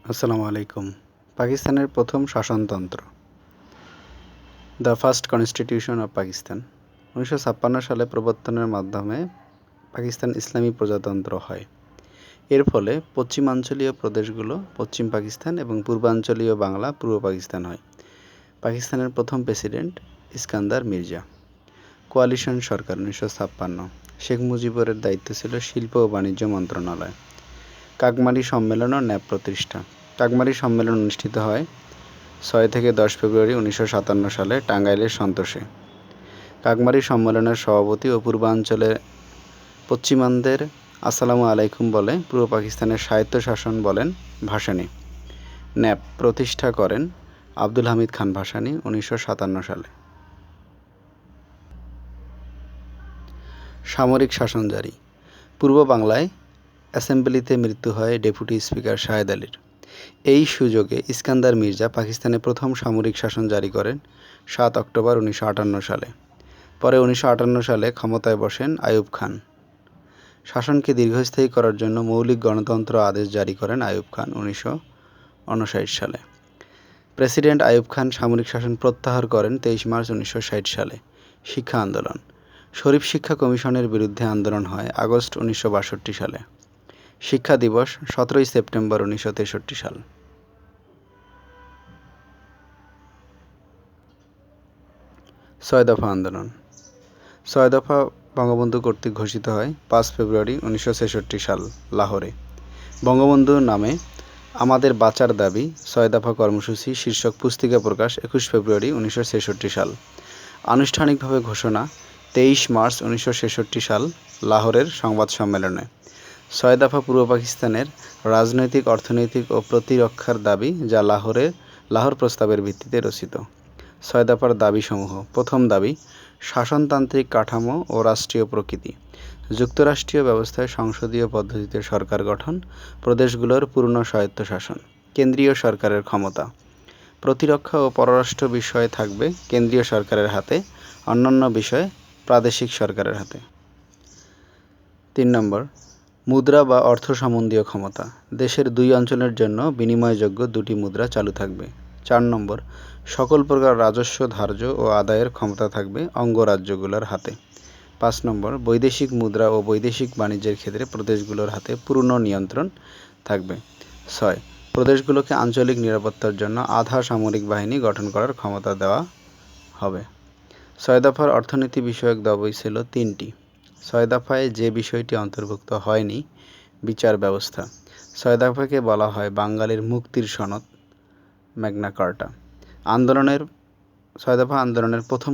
আসসালামু আলাইকুম। পাকিস্তানের প্রথম শাসনতন্ত্র, the first constitution of Pakistan. 1956 সালে প্রবর্তনের মাধ্যমে পাকিস্তান ইসলামী প্রজাতন্ত্র হয়। এর ফলে পশ্চিমাঞ্চলীয় প্রদেশগুলো পশ্চিম পাকিস্তান এবং পূর্বাঞ্চলীয় বাংলা পূর্ব পাকিস্তান হয়। পাকিস্তানের প্রথম প্রেসিডেন্ট ইস্কান্দার মির্জা। কোয়ালিশন সরকার 1956। শেখ মুজিবুরের দায়িত্ব ছিল শিল্প ও বাণিজ্য মন্ত্রণালয়। কাকমারি সম্মেলন ও ন্যাপ প্রতিষ্ঠা। কাকমারি সম্মেলন অনুষ্ঠিত হয় 6 থেকে 10 ফেব্রুয়ারি 1957 সালে টাঙ্গাইলের সন্তোষে। কাকমারি সম্মেলনের সভাপতি ও পূর্বাঞ্চলের পশ্চিমানদের আসসালামু আলাইকুম বলে পূর্ব পাকিস্তানের স্বায়ত্তশাসন বলেন ভাসানী। ন্যাপ প্রতিষ্ঠা করেন আব্দুল হামিদ খান ভাসানী 1957 সালে। সামরিক শাসন জারি। পূর্ব বাংলায় অ্যাসেম্বলিতে মৃত্যু হয় ডেপুটি স্পিকার শাহেদ আলীর। এই সুযোগে ইস্কান্দার মির্জা পাকিস্তানে প্রথম সামরিক শাসন জারি করেন 7 অক্টোবর 1958 সালে। পরে 1958 সালে ক্ষমতায় বসেন আইয়ুব খান। শাসনকে দীর্ঘস্থায়ী করার জন্য মৌলিক গণতন্ত্র আদেশ জারি করেন আইয়ুব খান 1959 সালে। প্রেসিডেন্ট আইয়ুব খান সামরিক শাসন প্রত্যাহার করেন 23 মার্চ 1960 সালে। শিক্ষা আন্দোলন। শরীফ শিক্ষা কমিশনের বিরুদ্ধে আন্দোলন হয় আগস্ট 1962 সালে। শিক্ষা দিবস 17 সেপ্টেম্বর 1963 সাল। 6 দফা আন্দোলন। 6 দফা বঙ্গবন্ধু কর্তৃক ঘোষিত হয় 5 ফেব্রুয়ারি 1966 সাল লাহোরে। বঙ্গবন্ধুর নামে আমাদের বাঁচার দাবি 6 দফা কর্মসূচি শীর্ষক পুস্তিকা প্রকাশ 21 ফেব্রুয়ারি 1966 সাল। আনুষ্ঠানিকভাবে ঘোষণা 23 মার্চ 1966 সাল লাহোরের সংবাদ সম্মেলনে। 6 দফা পূর্ব পাকিস্তানের রাজনৈতিক, অর্থনৈতিক ও প্রতিরক্ষার দাবি যা লাহোর প্রস্তাবের ভিত্তিতে রচিত। 6 দফার দাবিসমূহ। প্রথম দাবি, শাসনতান্ত্রিক কাঠামো ও রাষ্ট্রীয় প্রকৃতি। যুক্তরাষ্ট্রীয় ব্যবস্থায় সংসদীয় পদ্ধতিতে সরকার গঠন, প্রদেশগুলোর পূর্ণ স্বায়ত্তশাসন। কেন্দ্রীয় সরকারের ক্ষমতা। প্রতিরক্ষা ও পররাষ্ট্র বিষয় থাকবে কেন্দ্রীয় সরকারের হাতে, অন্যান্য বিষয় প্রাদেশিক সরকারের হাতে। 3 নম্বর, মুদ্রা বা অর্থ সম্বন্ধীয় ক্ষমতা। দেশের 2 অঞ্চলের জন্য বিনিময়যোগ্য 2টি মুদ্রা চালু থাকবে। 4 নম্বর, সকল প্রকার রাজস্ব ধার্য ও আদায়ের ক্ষমতা থাকবে অঙ্গরাজ্যগুলোর হাতে। 5 নম্বর, বৈদেশিক মুদ্রা ও বৈদেশিক বাণিজ্যের ক্ষেত্রে প্রদেশগুলোর হাতে পূর্ণ নিয়ন্ত্রণ থাকবে। 6, প্রদেশগুলোকে আঞ্চলিক নিরাপত্তার জন্য আধা সামরিক বাহিনী গঠন করার ক্ষমতা দেওয়া হবে। 6 দফার অর্থনীতি বিষয়ক দাবি ছিল 3টি। 6 দফায় যে বিষয়টি অন্তর্ভুক্ত হয়নি, বিচার ব্যবস্থা। 6 দফাকে বলা হয় বাঙালির মুক্তির সনদ, ম্যাগনা কার্টা। 6 দফা আন্দোলনের প্রথম